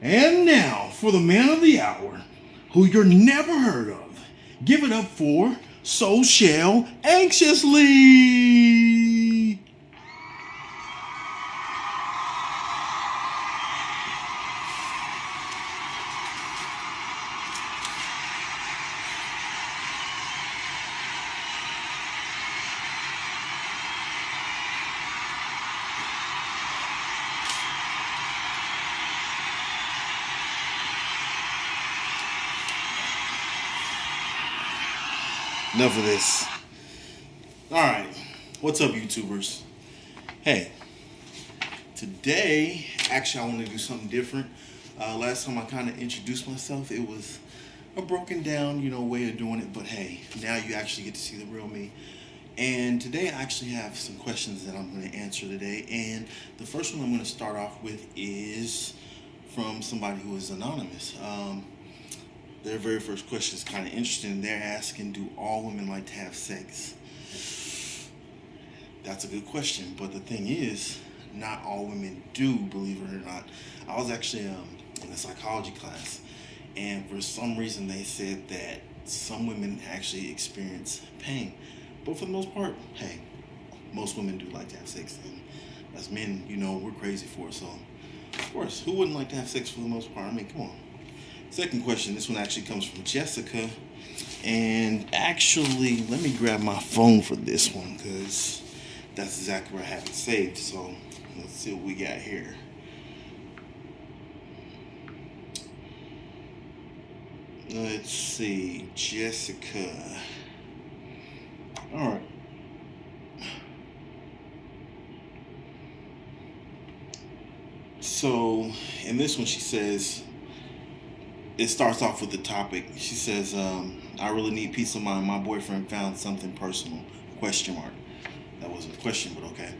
And now for the man of the hour, who you're never heard of. Give it up for Social Anxiously. Enough of this. Alright, what's up, YouTubers? Hey, today, actually, I want to do something different. Last time I kind of introduced myself, it was a broken down, way of doing it. But hey, now you actually get to see the real me. And today, I actually have some questions that I'm going to answer today. And the first one I'm going to start off with is from somebody who is anonymous. Their very first question is kind of interesting. They're asking, do all women like to have sex? That's a good question, but the thing is, not all women do, believe it or not. I was actually in a psychology class, and for some reason they said that some women actually experience pain. But for the most part, hey, most women do like to have sex, and as men, we're crazy for it. So, of course, who wouldn't like to have sex for the most part? I mean, come on. Second question, this one actually comes from Jessica. And actually, let me grab my phone for this one because that's exactly where I have it saved. So let's see what we got here. Let's see, Jessica. All right. So in this one, she says, it starts off with the topic. She says, I really need peace of mind. My boyfriend found something personal, question mark. That wasn't a question, but okay.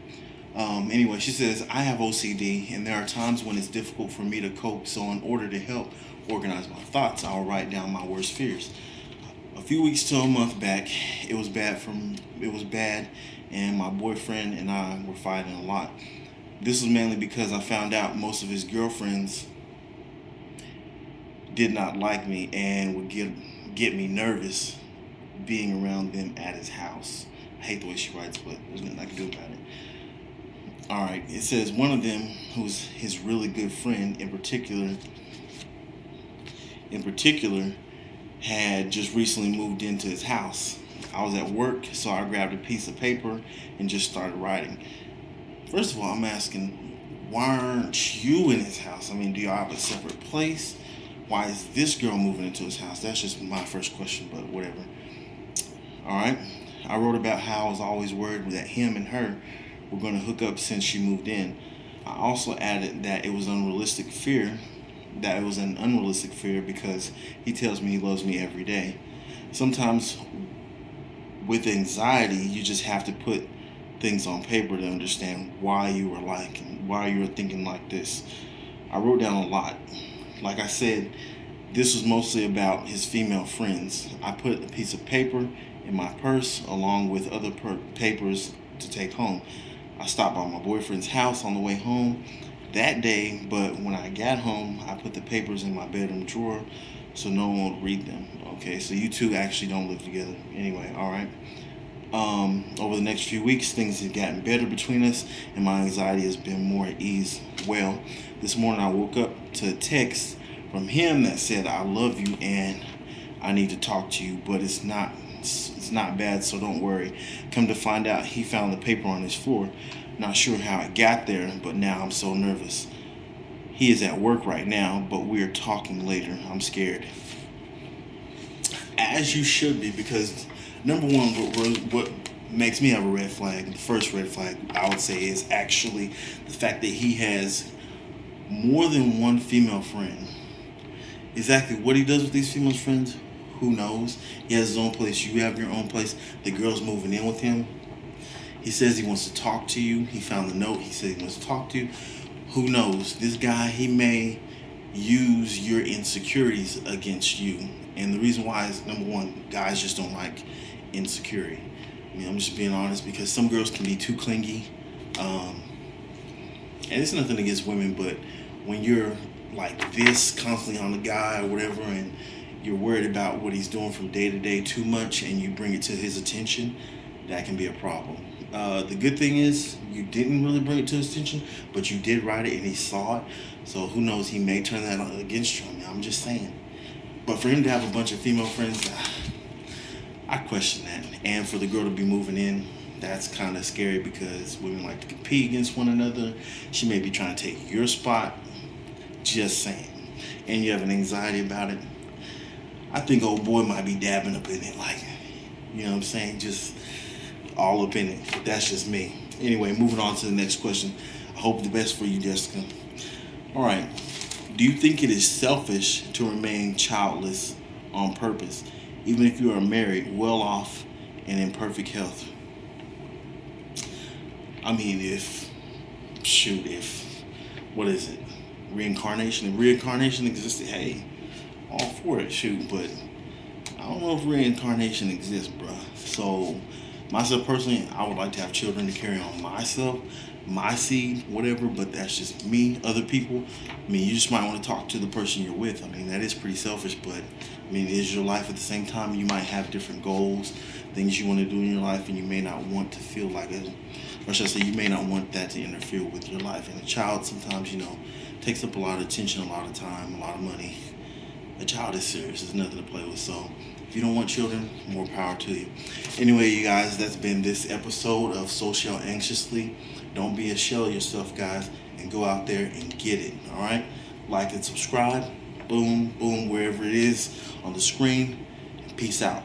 Anyway, she says, I have OCD, and there are times when it's difficult for me to cope. So in order to help organize my thoughts, I'll write down my worst fears. A few weeks to a month back, it was bad, and my boyfriend and I were fighting a lot. This was mainly because I found out most of his girlfriends did not like me and would get me nervous being around them at his house. I hate the way she writes, but there's nothing I can do about it. Alright, it says one of them, who's his really good friend in particular, had just recently moved into his house. I was at work, so I grabbed a piece of paper and just started writing. First of all, I'm asking, why aren't you in his house? I mean, do y'all have a separate place? Why is this girl moving into his house? That's just my first question, but whatever. Alright. I wrote about how I was always worried that him and her were going to hook up since she moved in. I also added that it was an unrealistic fear because he tells me he loves me every day. Sometimes with anxiety, you just have to put things on paper to understand why you were thinking like this. I wrote down a lot. Like I said, this was mostly about his female friends. I put a piece of paper in my purse along with other papers to take home. I stopped by my boyfriend's house on the way home that day, but when I got home, I put the papers in my bedroom drawer so no one would read them. Okay, so you two actually don't live together. Anyway, alright. Over the next few weeks, things have gotten better between us, and my anxiety has been more at ease. Well, this morning I woke up to a text from him that said, I love you and I need to talk to you, but it's not bad, so don't worry. Come to find out, he found the paper on his floor. Not sure how it got there, but now I'm so nervous. He is at work right now, but we're talking later. I'm scared. As you should be, because number one, what makes me have a red flag, the first red flag I would say is actually the fact that he has more than one female friend. Exactly what he does with these female friends, who knows? He has his own place. You have your own place. The girl's moving in with him. He says he wants to talk to you. He found the note. He said he wants to talk to you. Who knows? This guy, he may use your insecurities against you. And the reason why is, number one, guys just don't like insecurity. I mean, I'm just being honest, because some girls can be too clingy. And it's nothing against women, but when you're like this constantly on the guy or whatever, and you're worried about what he's doing from day to day too much, and you bring it to his attention, that can be a problem. The good thing is you didn't really bring it to his attention, but you did write it and he saw it. So who knows? He may turn that against you. I mean, I'm just saying. But for him to have a bunch of female friends, I question that. And for the girl to be moving in, that's kind of scary because women like to compete against one another. She may be trying to take your spot. Just saying. And you have an anxiety about it. I think old boy might be dabbing up in it, like, you know what I'm saying? Just all up in it. But that's just me. Anyway, moving on to the next question. I hope the best for you, Jessica. All right. Do you think it is selfish to remain childless on purpose, even if you are married, well off, and in perfect health? I mean, if what is it? Reincarnation? If reincarnation existed, hey, all for it, shoot. But I don't know if reincarnation exists, bruh. So, myself personally, I would like to have children to carry on myself, my seed, whatever, but that's just me. Other people, I mean, you just might want to talk to the person you're with. I mean, that is pretty selfish, but I mean, it is your life at the same time. You might have different goals, things you want to do in your life, and you may not want to feel like it, or should I say, you may not want that to interfere with your life. And a child sometimes, takes up a lot of attention, a lot of time, a lot of money. A child is serious. There's nothing to play with. So if you don't want children, more power to you. Anyway, you guys, that's been this episode of Social Anxiously. Don't be a shell of yourself, guys, and go out there and get it. All right? Like and subscribe. Boom, boom, wherever it is on the screen. Peace out.